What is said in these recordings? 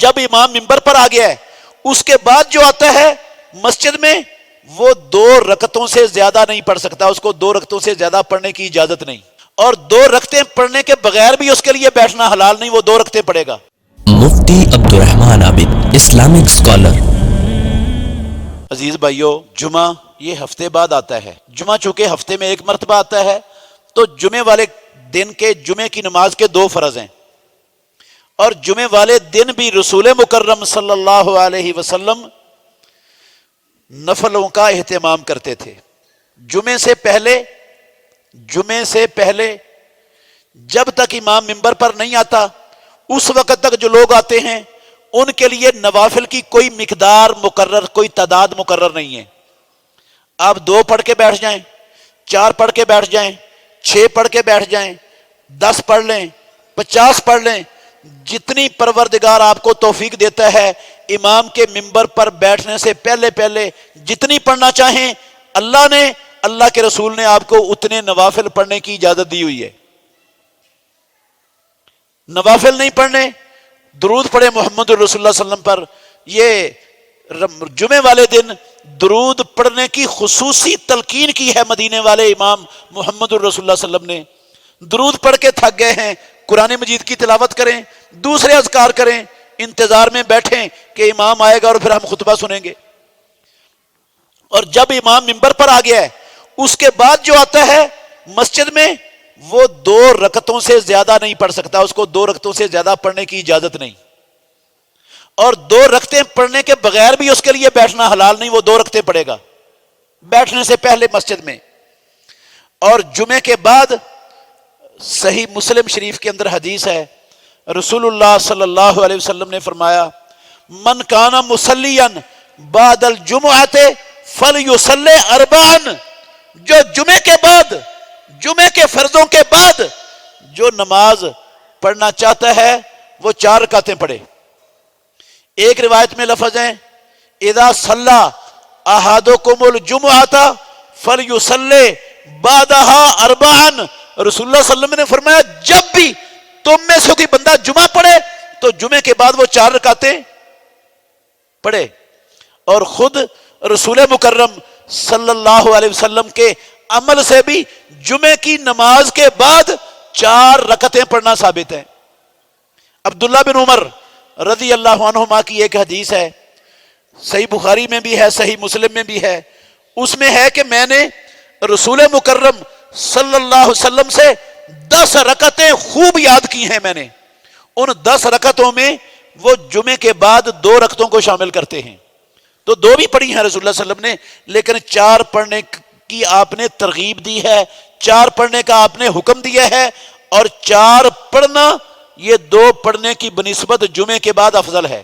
جب امام منبر پر آ گیا ہے اس کے بعد جو آتا ہے مسجد میں وہ 2 رکعتوں سے زیادہ نہیں پڑھ سکتا، اس کو 2 رکعتوں سے زیادہ پڑھنے کی اجازت نہیں، اور 2 رکعتیں پڑھنے کے بغیر بھی اس کے لیے بیٹھنا حلال نہیں، وہ 2 رکعتیں پڑھے گا۔ مفتی عبدالرحمن عابد، اسلامک اسکالر۔ عزیز بھائیو، جمعہ یہ ہفتے بعد آتا ہے، جمعہ چونکہ ہفتے میں 1 مرتبہ آتا ہے تو جمعے والے دن کے جمعے کی نماز کے 2 فرض ہیں، اور جمعے والے دن بھی رسول مکرم صلی اللہ علیہ وسلم نفلوں کا اہتمام کرتے تھے۔ جمعے سے پہلے جب تک امام منبر پر نہیں آتا اس وقت تک جو لوگ آتے ہیں ان کے لیے نوافل کی کوئی مقدار مقرر، کوئی تعداد مقرر نہیں ہے۔ آپ 2 پڑھ کے بیٹھ جائیں، 4 پڑھ کے بیٹھ جائیں، 6 پڑھ کے بیٹھ جائیں، 10 پڑھ لیں، 50 پڑھ لیں، جتنی پروردگار آپ کو توفیق دیتا ہے امام کے منبر پر بیٹھنے سے پہلے جتنی پڑھنا چاہیں اللہ کے رسول نے آپ کو اتنے نوافل پڑھنے کی اجازت دی ہوئی ہے۔ نوافل نہیں پڑھنے، درود پڑھے محمد رسول اللہ صلی اللہ علیہ وسلم پر۔ یہ جمعے والے دن درود پڑھنے کی خصوصی تلقین کی ہے مدینے والے امام محمد رسول اللہ صلی اللہ علیہ وسلم نے۔ درود پڑھ کے تھک گئے ہیں، قرآن مجید کی تلاوت کریں، دوسرے اذکار کریں، انتظار میں بیٹھیں کہ امام آئے گا اور پھر ہم خطبہ سنیں گے۔ اور جب امام منبر پر آ گیا ہے اس کے بعد جو آتا ہے مسجد میں وہ 2 رکعتوں سے زیادہ نہیں پڑھ سکتا، اس کو 2 رکعتوں سے زیادہ پڑھنے کی اجازت نہیں، اور 2 رکعتیں پڑھنے کے بغیر بھی اس کے لیے بیٹھنا حلال نہیں، وہ 2 رکعتیں پڑھے گا بیٹھنے سے پہلے مسجد میں۔ اور جمعے کے بعد صحیح مسلم شریف کے اندر حدیث ہے، رسول اللہ صلی اللہ علیہ وسلم نے فرمایا من کان مصلیا بعد الجمعۃ فلیصلی 4، جو جمعے کے بعد، جمعے کے فرضوں کے بعد جو نماز پڑھنا چاہتا ہے وہ 4 رکعتیں پڑھے۔ ایک روایت میں لفظ ہیں اذا صلی احدکم الجمعۃ فلیصلی بعدها 4، رسول اللہ صلی اللہ علیہ وسلم نے فرمایا جب بھی تم میں سے کوئی بندہ جمعہ پڑھے تو جمعے کے بعد وہ 4 رکعتیں پڑھے۔ اور خود رسول مکرم صلی اللہ علیہ وسلم کے عمل سے بھی جمعے کی نماز کے بعد 4 رکعتیں پڑھنا ثابت ہے۔ عبداللہ بن عمر رضی اللہ عنہما کی ایک حدیث ہے، صحیح بخاری میں بھی ہے، صحیح مسلم میں بھی ہے، اس میں ہے کہ میں نے رسول مکرم صلی اللہ علیہ وسلم سے 10 رکعتیں خوب یاد کی ہیں۔ میں نے ان 10 رکعتوں میں وہ جمعے کے بعد 2 رکعتوں کو شامل کرتے ہیں، تو 2 بھی پڑھی ہیں رسول اللہ صلی اللہ علیہ وسلم نے، لیکن 4 پڑھنے کی آپ نے ترغیب دی ہے، 4 پڑھنے کا آپ نے حکم دیا ہے، اور 4 پڑھنا یہ 2 پڑھنے کی بنسبت جمعے کے بعد افضل ہے۔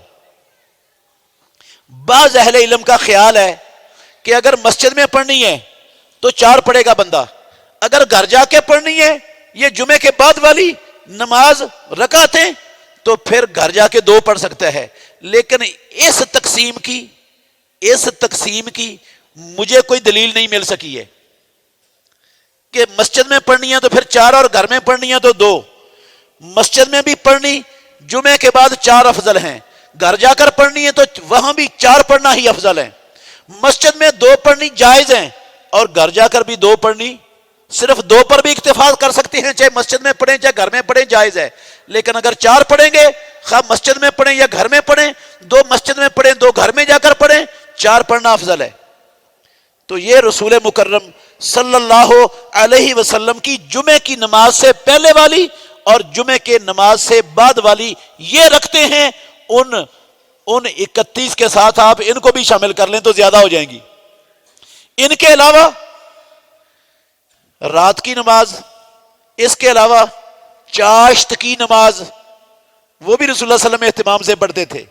بعض اہل علم کا خیال ہے کہ اگر مسجد میں پڑھنی ہے تو 4 پڑھے گا بندہ، اگر گھر جا کے پڑھنی ہے یہ جمعے کے بعد والی نماز رکعتیں تو پھر گھر جا کے 2 پڑھ سکتا ہے۔ لیکن اس تقسیم کی مجھے کوئی دلیل نہیں مل سکی ہے کہ مسجد میں پڑھنی ہے تو پھر 4 اور گھر میں پڑھنی ہے تو 2۔ مسجد میں بھی پڑھنی جمعے کے بعد 4 افضل ہیں، گھر جا کر پڑھنی ہے تو وہاں بھی 4 پڑھنا ہی افضل ہے۔ مسجد میں 2 پڑھنی جائز ہیں اور گھر جا کر بھی 2 پڑھنی، صرف 2 پر بھی اکتفا کر سکتے ہیں، چاہے مسجد میں پڑھیں چاہے گھر میں پڑھیں، جائز ہے۔ لیکن اگر 4 پڑھیں گے، خواہ مسجد میں پڑھیں یا گھر میں پڑھیں، 2 مسجد میں پڑھیں 2 گھر میں جا کر پڑھیں، 4 پڑھنا افضل ہے۔ تو یہ رسول مکرم صلی اللہ علیہ وسلم کی جمعے کی نماز سے پہلے والی اور جمعے کے نماز سے بعد والی یہ رکھتے ہیں، ان 31 کے ساتھ آپ ان کو بھی شامل کر لیں تو زیادہ ہو جائیں گی۔ ان کے علاوہ رات کی نماز، اس کے علاوہ چاشت کی نماز، وہ بھی رسول اللہ صلی اللہ علیہ وسلم اہتمام سے پڑھتے تھے،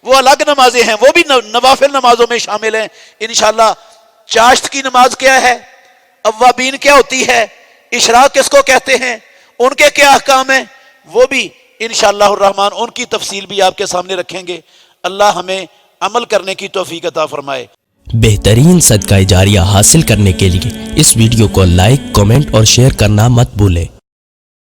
وہ الگ نمازیں ہیں، وہ بھی نوافل نمازوں میں شامل ہیں انشاءاللہ۔ چاشت کی نماز کیا ہے، اوابین کیا ہوتی ہے، اشراق کس کو کہتے ہیں، ان کے کیا احکام ہیں، وہ بھی انشاءاللہ الرحمن ان کی تفصیل بھی آپ کے سامنے رکھیں گے۔ اللہ ہمیں عمل کرنے کی توفیق عطا فرمائے۔ بہترین صدقہ جاریہ حاصل کرنے کے لیے اس ویڈیو کو لائک، کمنٹ اور شیئر کرنا مت بھولیں۔